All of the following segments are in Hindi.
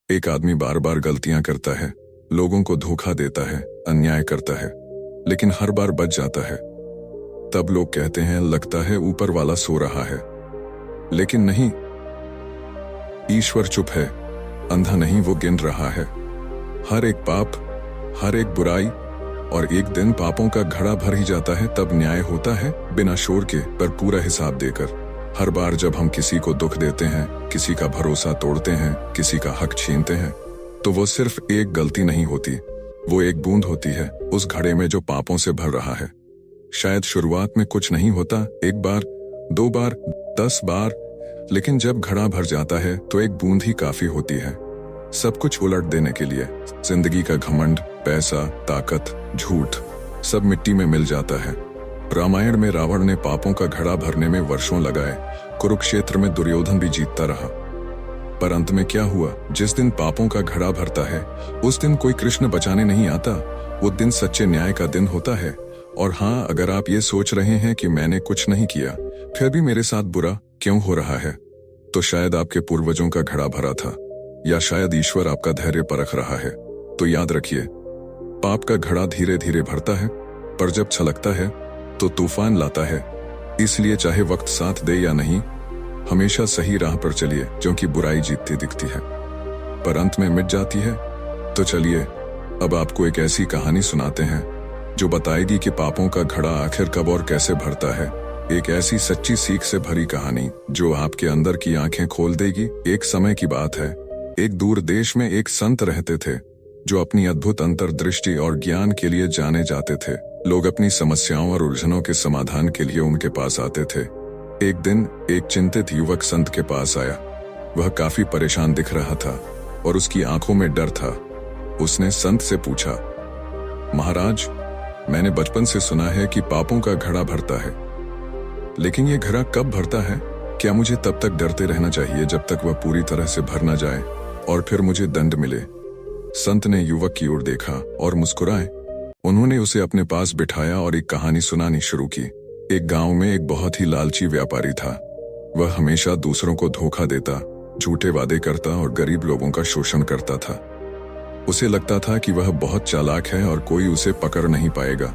एक आदमी बार बार गलतियां करता है, लोगों को धोखा देता है, अन्याय करता है, लेकिन हर बार बच जाता है। तब लोग कहते हैं लगता है ऊपर वाला सो रहा है। लेकिन नहीं, ईश्वर चुप है, अंधा नहीं, वो गिन रहा है हर एक पाप, हर एक बुराई, और एक दिन पापों का घड़ा भर ही जाता है। तब न्याय होता है बिना शोर के, पर पूरा हिसाब देकर। हर बार जब हम किसी को दुख देते हैं, किसी का भरोसा तोड़ते हैं, किसी का हक छीनते हैं, तो वो सिर्फ एक गलती नहीं होती, वो एक बूंद होती है उस घड़े में जो पापों से भर रहा है। शायद शुरुआत में कुछ नहीं होता, एक बार, 2 बार, 10 बार, लेकिन जब घड़ा भर जाता है तो एक बूंद ही काफी होती है सब कुछ उलट देने के लिए। जिंदगी का घमंड, पैसा, ताकत, झूठ, सब मिट्टी में मिल जाता है। रामायण में रावण ने पापों का घड़ा भरने में वर्षों लगाए, कुरुक्षेत्र में दुर्योधन भी जीतता रहा। पर अंत में क्या हुआ? जिस दिन पापों का घड़ा भरता है उस दिन कोई कृष्ण बचाने नहीं आता, वो दिन सच्चे न्याय का दिन होता है। और हाँ, अगर आप ये सोच रहे हैं कि मैंने कुछ नहीं किया फिर भी मेरे साथ बुरा क्यों हो रहा है, तो शायद आपके पूर्वजों का घड़ा भरा था, या शायद ईश्वर आपका धैर्य परख रहा है। तो याद रखिए, पाप का घड़ा धीरे धीरे भरता है, पर जब छलकता है तो तूफान लाता है। इसलिए चाहे वक्त साथ दे या नहीं, हमेशा सही राह पर चलिए, क्योंकि बुराई जीतती दिखती है पर अंत में मिट जाती है। तो चलिए अब आपको एक ऐसी कहानी सुनाते हैं जो बताएगी कि पापों का घड़ा आखिर कब और कैसे भरता है। एक ऐसी सच्ची सीख से भरी कहानी जो आपके अंदर की आंखें खोल देगी। एक समय की बात है, एक दूर देश में एक संत रहते थे जो अपनी अद्भुत अंतर्दृष्टि और ज्ञान के लिए जाने जाते थे। लोग अपनी समस्याओं और उलझनों के समाधान के लिए उनके पास आते थे। एक दिन एक चिंतित युवक संत के पास आया। वह काफी परेशान दिख रहा था और उसकी आंखों में डर था। उसने संत से पूछा, महाराज, मैंने बचपन से सुना है कि पापों का घड़ा भरता है, लेकिन ये घड़ा कब भरता है? क्या मुझे तब तक डरते रहना चाहिए जब तक वह पूरी तरह से भर न जाए और फिर मुझे दंड मिले? संत ने युवक की ओर देखा और मुस्कुराए। उन्होंने उसे अपने पास बिठाया और एक कहानी सुनानी शुरू की। एक गांव में एक बहुत ही लालची व्यापारी था। वह हमेशा दूसरों को धोखा देता, झूठे वादे करता और गरीब लोगों का शोषण करता था। उसे लगता था कि वह बहुत चालाक है और कोई उसे पकड़ नहीं पाएगा।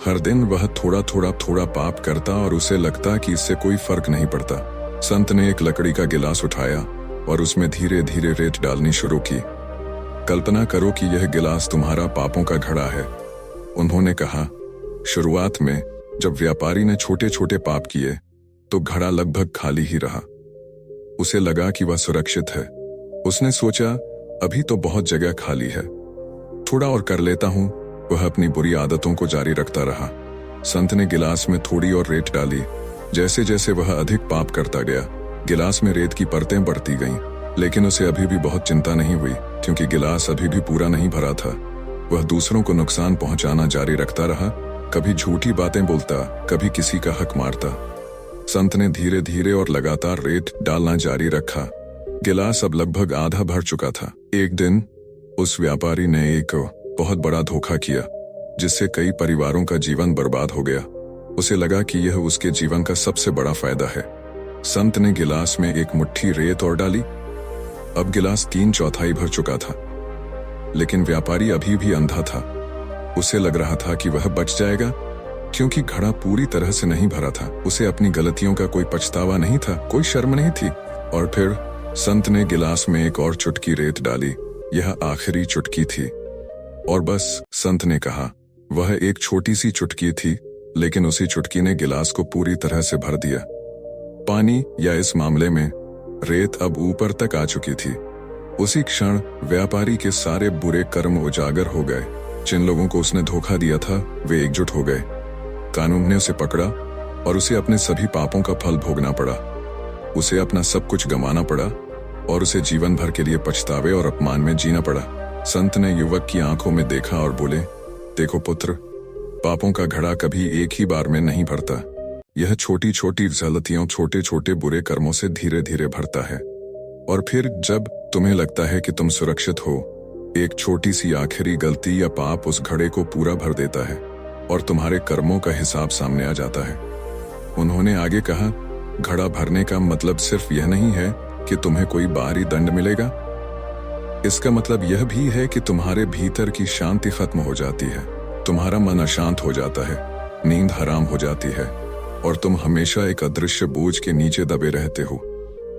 हर दिन वह थोड़ा पाप करता और उसे लगता कि इससे कोई फर्क नहीं पड़ता। संत ने एक लकड़ी का गिलास उठाया और उसमें धीरे धीरे रेत डालनी शुरू की। कल्पना करो कि यह गिलास तुम्हारा पापों का घड़ा है, उन्होंने कहा। शुरुआत में जब व्यापारी ने छोटे छोटे पाप किए तो घड़ा लगभग खाली ही रहा। उसे लगा कि वह सुरक्षित है। उसने सोचा, अभी तो बहुत जगह खाली है, थोड़ा और कर लेता हूं। वह अपनी बुरी आदतों को जारी रखता रहा। संत ने गिलास में थोड़ी और रेत डाली। जैसे जैसे वह अधिक पाप करता गया, गिलास में रेत की परतें बढ़ती गईं, लेकिन उसे अभी भी बहुत चिंता नहीं हुई, क्योंकि गिलास अभी भी पूरा नहीं भरा था। वह दूसरों को नुकसान पहुंचाना जारी रखता रहा, कभी झूठी बातें बोलता, कभी किसी का हक मारता। संत ने धीरे धीरे और लगातार रेत डालना जारी रखा। गिलास अब लगभग आधा भर चुका था। एक दिन उस व्यापारी ने एक बहुत बड़ा धोखा किया, जिससे कई परिवारों का जीवन बर्बाद हो गया। उसे लगा कि यह उसके जीवन का सबसे बड़ा फायदा है। संत ने गिलास में एक मुट्ठी रेत और डाली। अब गिलास 3/4 भर चुका था, लेकिन व्यापारी अभी भी अंधा था। उसे लग रहा था कि वह बच जाएगा, क्योंकि घड़ा पूरी तरह से नहीं भरा था। उसे अपनी गलतियों का कोई पछतावा नहीं था, कोई शर्म नहीं थी। और फिर संत ने गिलास में एक और चुटकी रेत डाली। यह आखिरी चुटकी थी। और बस, संत ने कहा। वह एक छोटी सी चुटकी थी, लेकिन उसी चुटकी ने गिलास को पूरी तरह से भर दिया। पानी, या इस मामले में रेत, अब ऊपर तक आ चुकी थी। उसी क्षण व्यापारी के सारे बुरे कर्म उजागर हो गए। जिन लोगों को उसने धोखा दिया था वे एकजुट हो गए। कानून ने उसे पकड़ा और उसे अपने सभी पापों का फल भोगना पड़ा। उसे अपना सब कुछ गंवाना पड़ा और उसे जीवन भर के लिए पछतावे और अपमान में जीना पड़ा। संत ने युवक की आंखों में देखा और बोले, देखो पुत्र, पापों का घड़ा कभी एक ही बार में नहीं भरता। यह छोटी छोटी गलतियों, छोटे छोटे बुरे कर्मों से धीरे धीरे भरता है। और फिर जब तुम्हें लगता है कि तुम सुरक्षित हो, एक छोटी सी आखिरी गलती या पाप उस घड़े को पूरा भर देता है और तुम्हारे कर्मों का हिसाब सामने आ जाता है। उन्होंने आगे कहा, घड़ा भरने का मतलब सिर्फ यह नहीं है कि तुम्हें कोई बाहरी दंड मिलेगा। इसका मतलब यह भी है कि तुम्हारे भीतर की शांति खत्म हो जाती है, तुम्हारा मन अशांत हो जाता है, नींद हराम हो जाती है और तुम हमेशा एक अदृश्य बोझ के नीचे दबे रहते हो।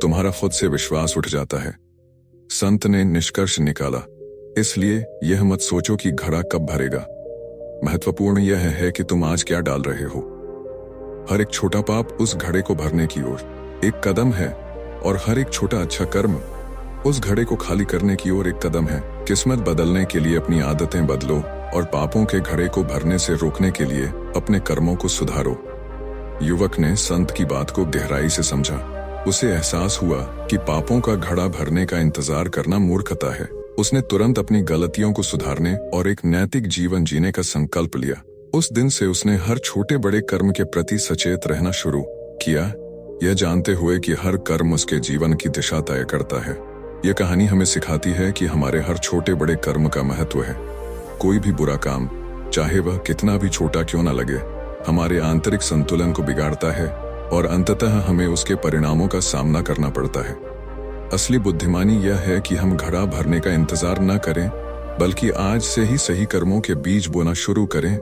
तुम्हारा खुद से विश्वास उठ जाता है। संत ने निष्कर्ष निकाला, इसलिए यह मत सोचो कि घड़ा कब भरेगा। महत्वपूर्ण यह है कि तुम आज क्या डाल रहे हो। हर एक छोटा पाप उस घड़े को भरने की ओर एक कदम है और हर एक छोटा अच्छा कर्म उस घड़े को खाली करने की ओर एक कदम है। किस्मत बदलने के लिए अपनी आदतें बदलो और पापों के घड़े को भरने से रोकने के लिए अपने कर्मों को सुधारो। युवक ने संत की बात को गहराई से समझा। उसे एहसास हुआ कि पापों का घड़ा भरने का इंतजार करना मूर्खता है। उसने तुरंत अपनी गलतियों को सुधारने और एक नैतिक जीवन जीने का संकल्प लिया। उस दिन से उसने हर छोटे बड़े कर्म के प्रति सचेत रहना शुरू किया, यह जानते हुए कि हर कर्म उसके जीवन की दिशा तय करता है। यह कहानी हमें सिखाती है कि हमारे हर छोटे बड़े कर्म का महत्व है। कोई भी बुरा काम, चाहे वह कितना भी छोटा क्यों न लगे, हमारे आंतरिक संतुलन को बिगाड़ता है और अंततः हमें उसके परिणामों का सामना करना पड़ता है। असली बुद्धिमानी यह है कि हम घड़ा भरने का इंतजार न करें, बल्कि आज से ही सही कर्मों के बीज बोना शुरू करें